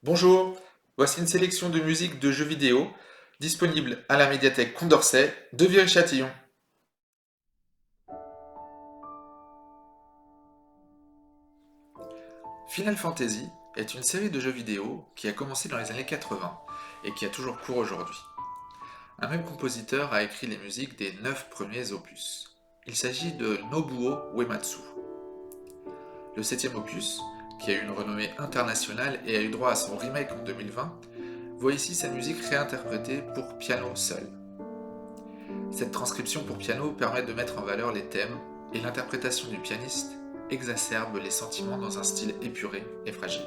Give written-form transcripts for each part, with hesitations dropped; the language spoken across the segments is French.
Bonjour, voici une sélection de musique de jeux vidéo disponible à la médiathèque Condorcet de Viry-Châtillon. Final Fantasy est une série de jeux vidéo qui a commencé dans les années 80 et qui a toujours cours aujourd'hui. Un même compositeur a écrit les musiques des 9 premiers opus. Il s'agit de Nobuo Uematsu. Le 7e opus, qui a eu une renommée internationale et a eu droit à son remake en 2020, voit ici sa musique réinterprétée pour piano seul. Cette transcription pour piano permet de mettre en valeur les thèmes et l'interprétation du pianiste exacerbe les sentiments dans un style épuré et fragile.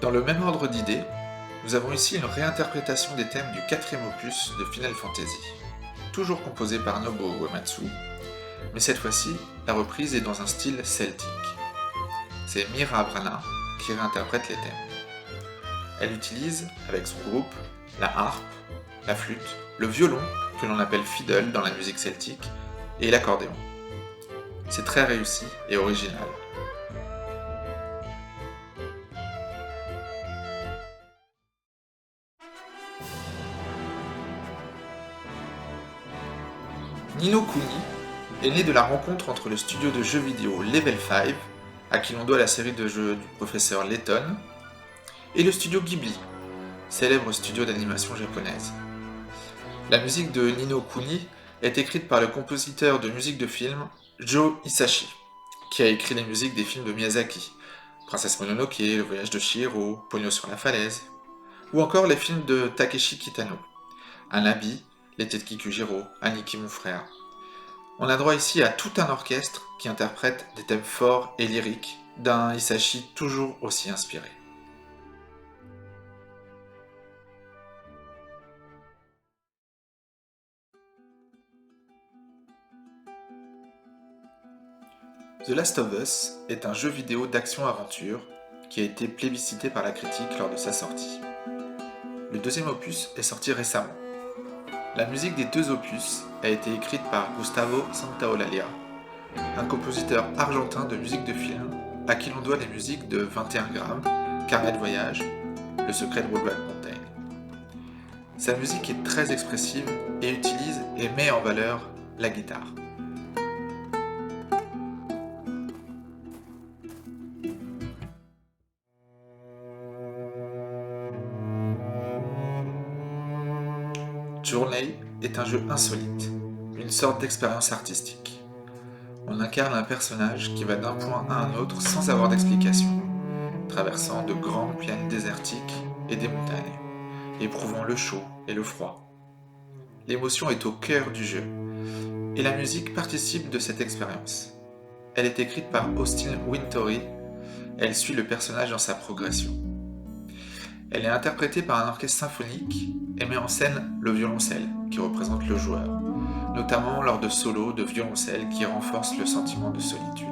Dans le même ordre d'idées, nous avons ici une réinterprétation des thèmes du 4e opus de Final Fantasy, toujours composé par Nobuo Uematsu, mais cette fois-ci, la reprise est dans un style celtique. C'est Mira Brana qui réinterprète les thèmes. Elle utilise, avec son groupe, la harpe, la flûte, le violon, que l'on appelle fiddle dans la musique celtique, et l'accordéon. C'est très réussi et original. Ni no Kuni est né de la rencontre entre le studio de jeux vidéo Level 5, à qui l'on doit la série de jeux du professeur Layton, et le studio Ghibli, célèbre studio d'animation japonaise. La musique de Ni no Kuni est écrite par le compositeur de musique de film Joe Hisaishi, qui a écrit les musiques des films de Miyazaki, Princesse Mononoke, Le Voyage de Chihiro, Pogno sur la falaise, ou encore les films de Takeshi Kitano, Anabi, L'été de Kikujiro, Aniki mon frère. On a droit ici à tout un orchestre qui interprète des thèmes forts et lyriques d'un Hisaishi toujours aussi inspiré. The Last of Us est un jeu vidéo d'action-aventure qui a été plébiscité par la critique lors de sa sortie. Le 2e opus est sorti récemment. La musique des 2 opus a été écrite par Gustavo Santaolalla, un compositeur argentin de musique de film à qui l'on doit les musiques de 21 grammes, Carnet de voyage, Le secret de Brokeback Mountain. Sa musique est très expressive et utilise et met en valeur la guitare. Journey est un jeu insolite, une sorte d'expérience artistique. On incarne un personnage qui va d'un point à un autre sans avoir d'explication, traversant de grandes plaines désertiques et des montagnes, éprouvant le chaud et le froid. L'émotion est au cœur du jeu, et la musique participe de cette expérience. Elle est écrite par Austin Wintory, elle suit le personnage dans sa progression. Elle est interprétée par un orchestre symphonique et met en scène le violoncelle, qui représente le joueur, notamment lors de solos de violoncelle qui renforcent le sentiment de solitude.